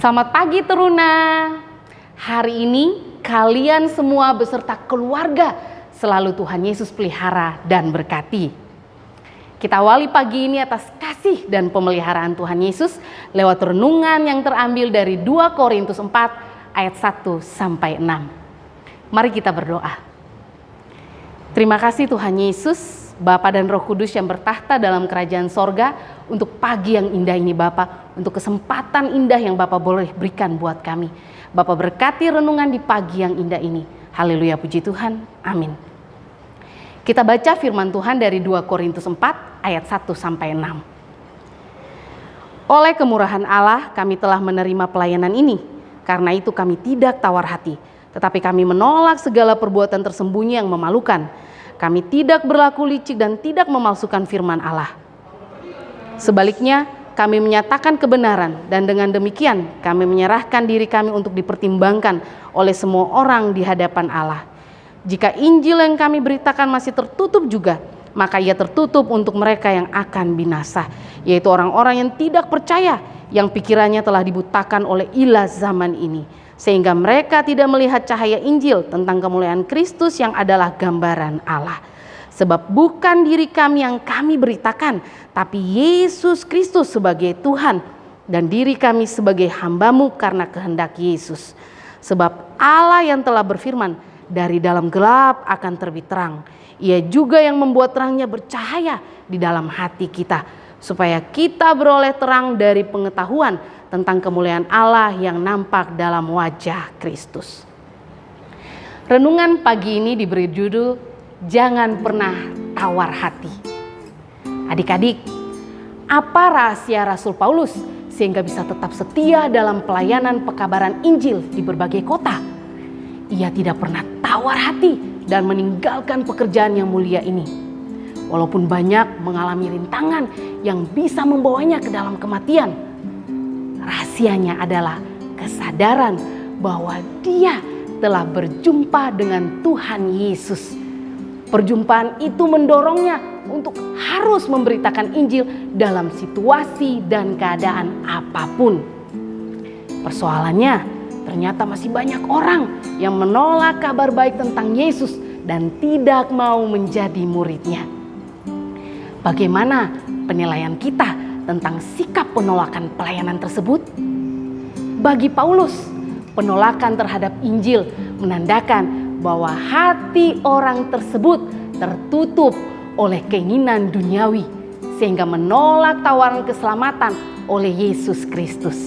Selamat pagi Teruna. Hari ini kalian semua beserta keluarga selalu Tuhan Yesus pelihara dan berkati. Kita awali pagi ini atas kasih dan pemeliharaan Tuhan Yesus lewat renungan yang terambil dari 2 Korintus 4 ayat 1 sampai 6. Mari kita berdoa. Terima kasih Tuhan Yesus, Bapa dan Roh Kudus yang bertahta dalam kerajaan sorga, untuk pagi yang indah ini Bapa, untuk kesempatan indah yang Bapa boleh berikan buat kami. Bapa berkati renungan di pagi yang indah ini. Haleluya, puji Tuhan, amin. Kita baca firman Tuhan dari 2 Korintus 4 ayat 1 sampai 6. Oleh kemurahan Allah kami telah menerima pelayanan ini, karena itu kami tidak tawar hati, tetapi kami menolak segala perbuatan tersembunyi yang memalukan. Kami tidak berlaku licik dan tidak memalsukan firman Allah. Sebaliknya, kami menyatakan kebenaran, dan dengan demikian kami menyerahkan diri kami untuk dipertimbangkan oleh semua orang di hadapan Allah. Jika Injil yang kami beritakan masih tertutup juga, maka ia tertutup untuk mereka yang akan binasa, yaitu orang-orang yang tidak percaya, yang pikirannya telah dibutakan oleh ilah zaman ini, sehingga mereka tidak melihat cahaya Injil tentang kemuliaan Kristus yang adalah gambaran Allah. Sebab bukan diri kami yang kami beritakan, tapi Yesus Kristus sebagai Tuhan, dan diri kami sebagai hamba-Mu karena kehendak Yesus. Sebab Allah yang telah berfirman, dari dalam gelap akan terbit terang. Ia juga yang membuat terangnya bercahaya di dalam hati kita, supaya kita beroleh terang dari pengetahuan tentang kemuliaan Allah yang nampak dalam wajah Kristus. Renungan pagi ini diberi judul Jangan pernah tawar hati. Adik-adik, apa rahasia Rasul Paulus sehingga bisa tetap setia dalam pelayanan pekabaran Injil di berbagai kota? Ia tidak pernah tawar hati dan meninggalkan pekerjaan yang mulia ini. Walaupun banyak mengalami rintangan yang bisa membawanya ke dalam kematian. Rahasianya adalah kesadaran bahwa dia telah berjumpa dengan Tuhan Yesus. Perjumpaan itu mendorongnya untuk harus memberitakan Injil dalam situasi dan keadaan apapun. Persoalannya, ternyata masih banyak orang yang menolak kabar baik tentang Yesus dan tidak mau menjadi muridnya. Bagaimana penilaian kita tentang sikap penolakan pelayanan tersebut? Bagi Paulus, penolakan terhadap Injil menandakan bahwa hati orang tersebut tertutup oleh keinginan duniawi, sehingga menolak tawaran keselamatan oleh Yesus Kristus.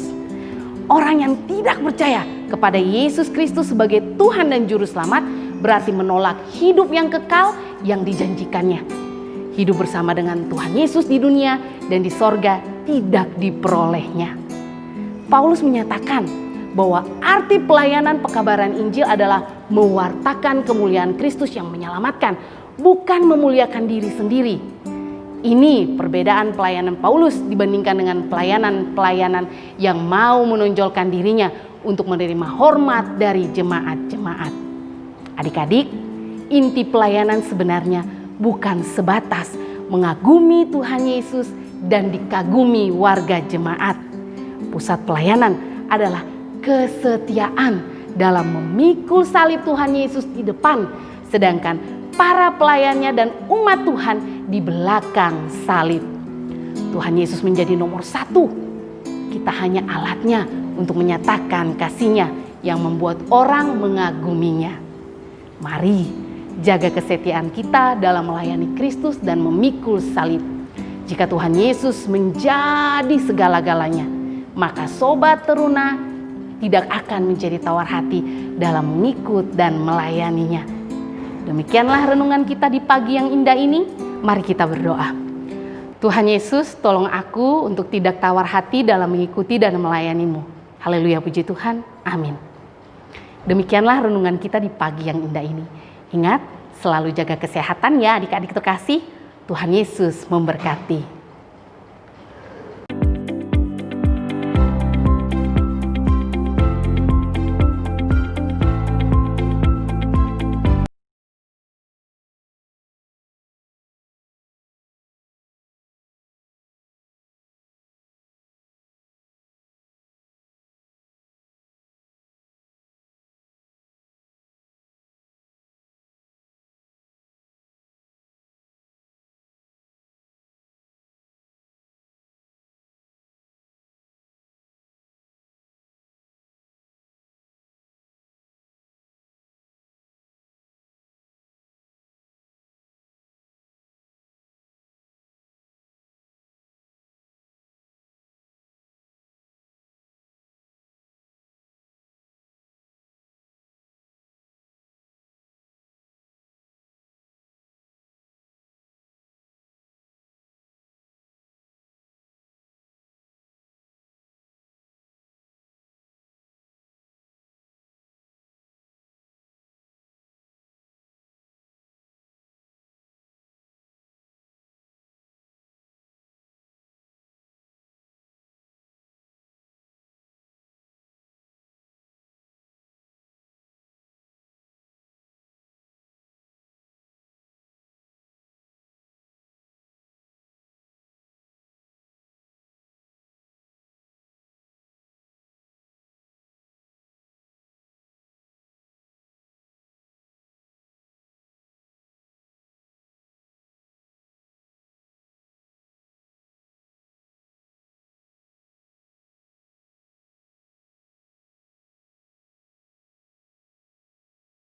Orang yang tidak percaya kepada Yesus Kristus sebagai Tuhan dan Juru Selamat berarti menolak hidup yang kekal yang dijanjikannya. Hidup bersama dengan Tuhan Yesus di dunia dan di sorga tidak diperolehnya. Paulus menyatakan bahwa arti pelayanan pekabaran Injil adalah mewartakan kemuliaan Kristus yang menyelamatkan, bukan memuliakan diri sendiri. Ini perbedaan pelayanan Paulus dibandingkan dengan pelayanan-pelayanan yang mau menonjolkan dirinya untuk menerima hormat dari jemaat-jemaat. Adik-adik, inti pelayanan sebenarnya bukan sebatas mengagumi Tuhan Yesus dan dikagumi warga jemaat. Pusat pelayanan adalah kesetiaan dalam memikul salib Tuhan Yesus di depan, sedangkan para pelayannya dan umat Tuhan di belakang salib. Tuhan Yesus menjadi nomor 1. Kita hanya alatnya untuk menyatakan kasih-Nya yang membuat orang mengaguminya. Mari jaga kesetiaan kita dalam melayani Kristus dan memikul salib. Jika Tuhan Yesus menjadi segala-galanya, maka sobat Teruna tidak akan menjadi tawar hati dalam mengikut dan melayaninya. Demikianlah renungan kita di pagi yang indah ini. Mari kita berdoa. Tuhan Yesus, tolong aku untuk tidak tawar hati dalam mengikuti dan melayani-Mu. Haleluya, puji Tuhan. Amin. Demikianlah renungan kita di pagi yang indah ini. Ingat, selalu jaga kesehatan ya adik-adik terkasih. Tuhan Yesus memberkati.